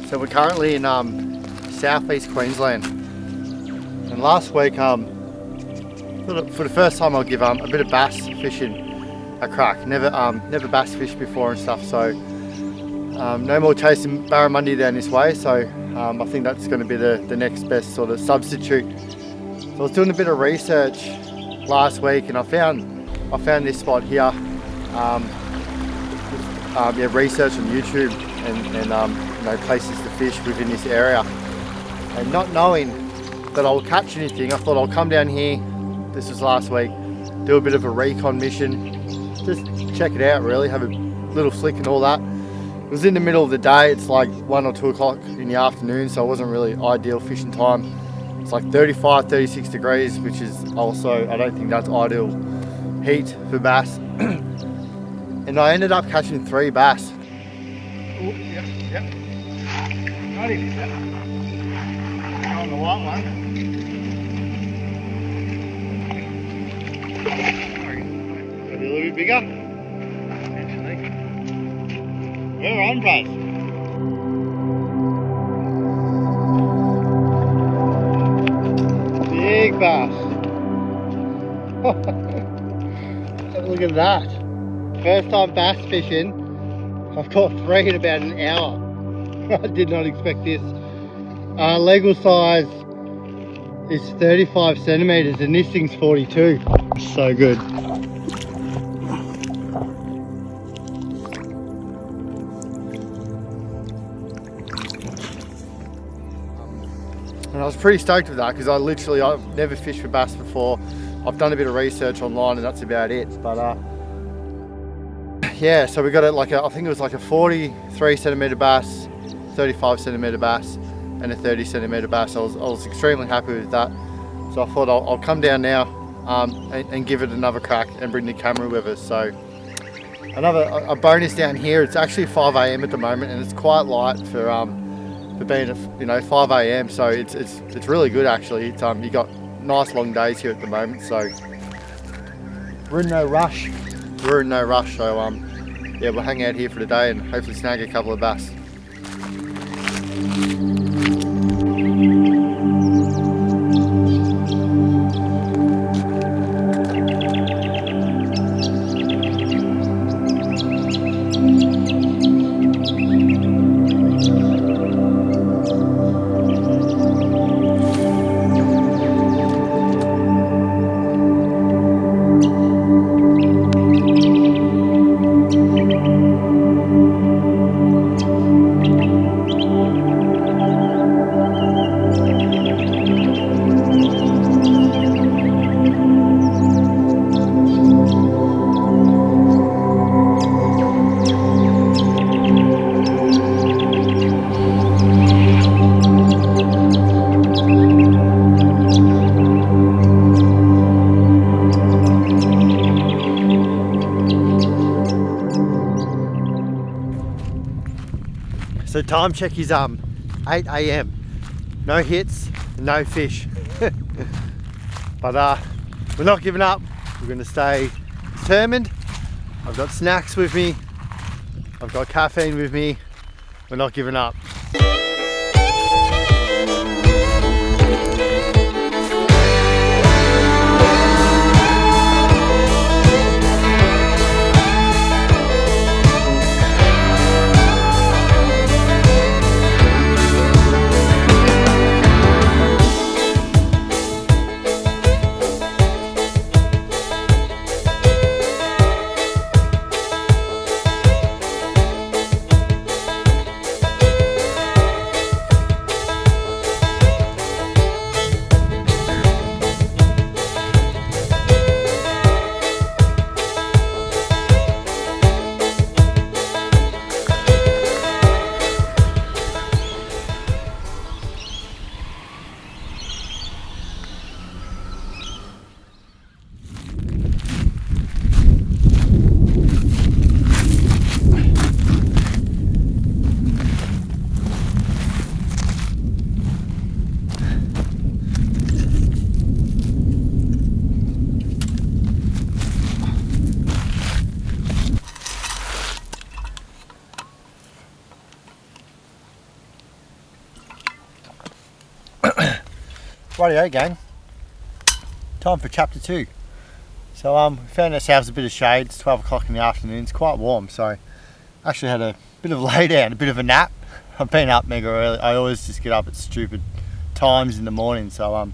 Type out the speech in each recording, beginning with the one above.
So we're currently in southeast Queensland, and last week for the first time I'll give a bit of bass fishing a crack. Never bass fished before and stuff, so no more chasing barramundi down this way, so I think that's going to be the next best sort of substitute. So I was doing a bit of research last week and I found this spot here. Research on YouTube and places to fish within this area, and not knowing that I'll catch anything, I thought I'll come down here. This was last week, do a bit of a recon mission, just check it out really, have a little flick and all that. It was in the middle of the day, it's like 1 or 2 o'clock in the afternoon, so it wasn't really ideal fishing time. It's like 35, 36 degrees, which is also, I don't think that's ideal heat for bass. And I ended up catching 3 bass. Oh, yep. Got him, yep. On the white one. Maybe a little bit bigger. Actually. We're on, Bryce. Big bass. Look at that. First time bass fishing. I've caught 3 in about an hour. I did not expect this. Legal size is 35 centimeters and this thing's 42. So good. And I was pretty stoked with that because I've never fished for bass before. I've done a bit of research online and that's about it. But yeah, so we got it like I think it was like a 43 centimeter bass, 35 centimeter bass, and a 30 centimeter bass. I was extremely happy with that. So I thought I'll come down now and give it another crack and bring the camera with us. So a bonus down here. It's actually 5 AM at the moment, and it's quite light for being at 5 AM. So it's really good actually. You got nice long days here at the moment. So we're in no rush. So yeah, we'll hang out here for the day and hopefully snag a couple of bass. So time check is 8 a.m. No hits, no fish. But we're not giving up. We're going to stay determined. I've got snacks with me. I've got caffeine with me. We're not giving up. Rightio gang, time for chapter 2. So we found ourselves a bit of shade. It's 12 o'clock in the afternoon, it's quite warm, so actually had a bit of a lay down, a bit of a nap. I've been up mega early. I always just get up at stupid times in the morning, so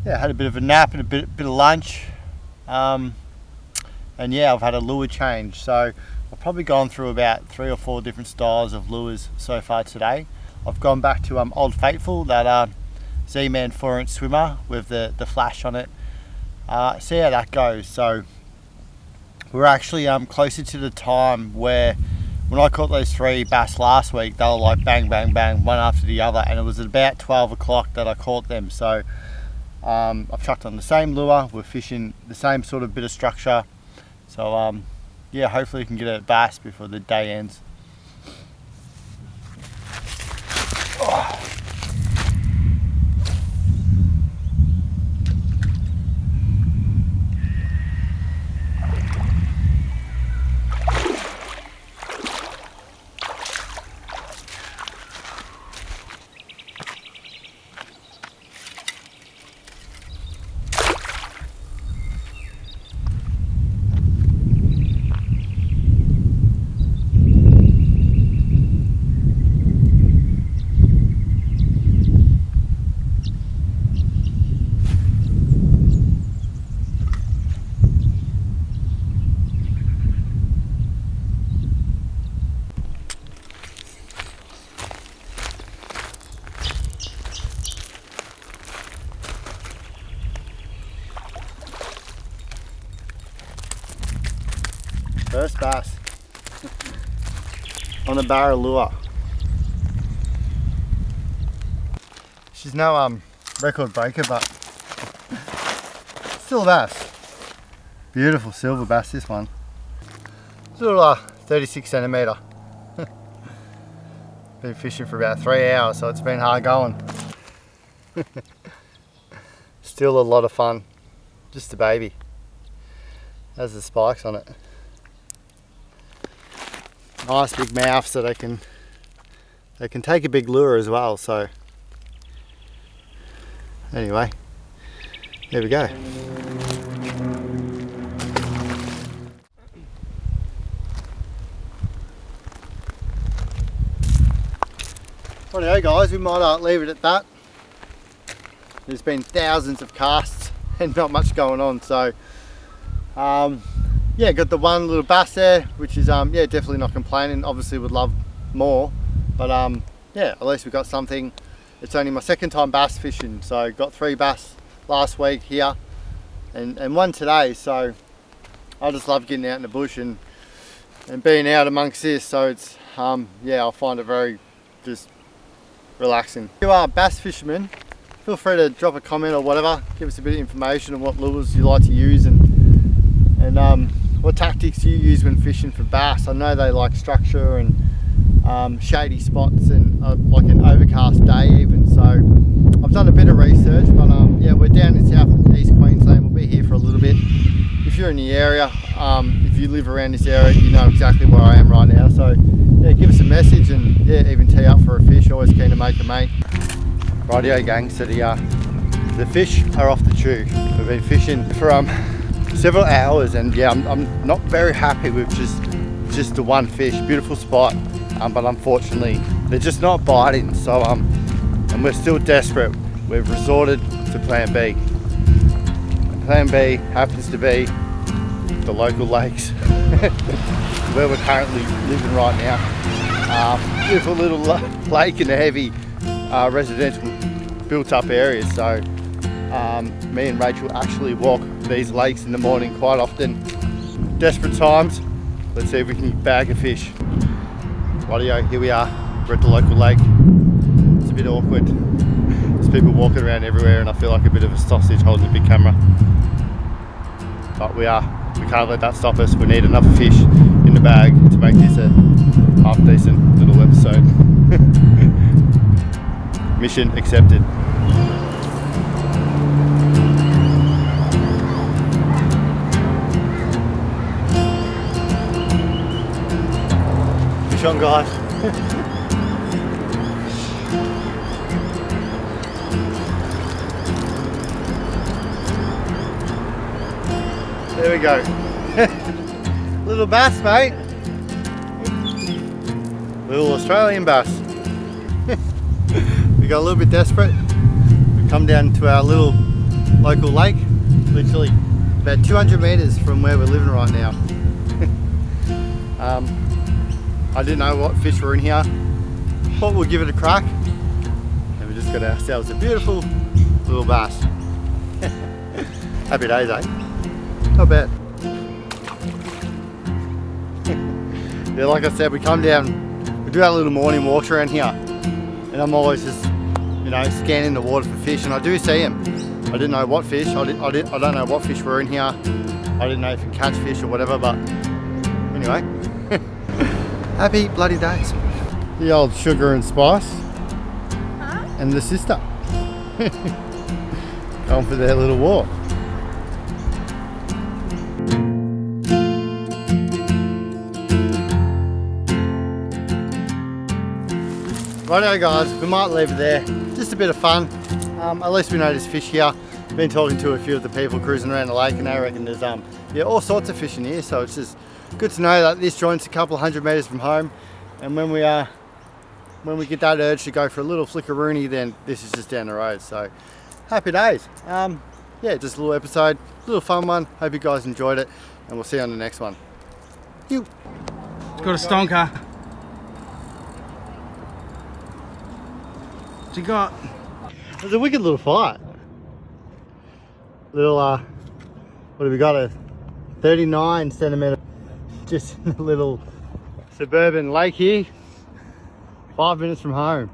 yeah, had a bit of a nap and a bit of lunch, and yeah, I've had a lure change. So I've probably gone through about 3 or 4 different styles of lures so far today. I've gone back to Old Faithful, that Z-Man 4-inch swimmer with the flash on it. See how that goes. So we're actually closer to the time where when I caught those 3 bass last week, they were like bang bang bang one after the other, and it was at about 12 o'clock that I caught them. So I've chucked on the same lure, we're fishing the same sort of bit of structure, so yeah, hopefully we can get a bass before the day ends. Oh. First bass on a barra lure. She's no record breaker, but still a bass. Beautiful silver bass, this one. It's a little 36 centimetre. Been fishing for about 3 hours, so it's been hard going. Still a lot of fun. Just a baby. Has the spikes on it. Nice big mouth, so they can take a big lure as well. So anyway, there we go. Rightio guys, we might leave it at that. There's been thousands of casts and not much going on, so yeah, got the one little bass there, which is yeah, definitely not complaining. Obviously would love more, but yeah, at least we got something. It's only my second time bass fishing, so got 3 bass last week here and 1 today, so I just love getting out in the bush and being out amongst this. So it's yeah, I find it very just relaxing. If you are bass fishermen, feel free to drop a comment or whatever, give us a bit of information on what lures you like to use and what tactics you use when fishing for bass. I know they like structure and shady spots and like an overcast day even. So I've done a bit of research, but yeah, we're down in South East Queensland. We'll be here for a little bit. If you're in the area, if you live around this area, you know exactly where I am right now. So yeah, give us a message and yeah, even tee up for a fish. Always keen to make a mate. Rightio gang, so the fish are off the tube. We've been fishing for several hours, and yeah, I'm not very happy with just the one fish. Beautiful spot, but unfortunately they're just not biting. So and we're still desperate. We've resorted to plan B. And plan B happens to be the local lakes where we're currently living right now. Beautiful little lake in a heavy residential built up areas. So me and Rachel actually walk these lakes in the morning quite often. Desperate times. Let's see if we can bag a fish. Rightio, here we are. We're at the local lake. It's a bit awkward. There's people walking around everywhere and I feel like a bit of a sausage holding a big camera. But we can't let that stop us. We need enough fish in the bag to make this a half decent little episode. Mission accepted. Fish on, guys. There we go. Little bass, mate. Little Australian bass. We got a little bit desperate. We've come down to our little local lake, literally about 200 meters from where we're living right now. I didn't know what fish were in here. Thought we'll give it a crack. And we just got ourselves a beautiful little bass. Happy days, eh? Not bad. Yeah, like I said, we come down, we do our little morning walks around here, and I'm always just, you know, scanning the water for fish, and I do see them. I didn't know what fish. I don't know what fish were in here. I didn't know if you catch fish or whatever, but anyway, happy bloody days. The old sugar and spice, and the sister going for their little walk. Rightio guys, we might leave it there. Just a bit of fun. At least we know there's fish here. Been talking to a few of the people cruising around the lake, and they reckon there's yeah, all sorts of fish in here. So it's just good to know that this joint's a couple of 100 meters from home. And when we get that urge to go for a little flickaroony, then this is just down the road. So happy days. Yeah, just a little episode, a little fun one. Hope you guys enjoyed it, and we'll see you on the next one. You. It's got a stonker. What you got? It was a wicked little fight. Little, what have we got? A 39 centimeter, just in a little suburban lake here. 5 minutes from home.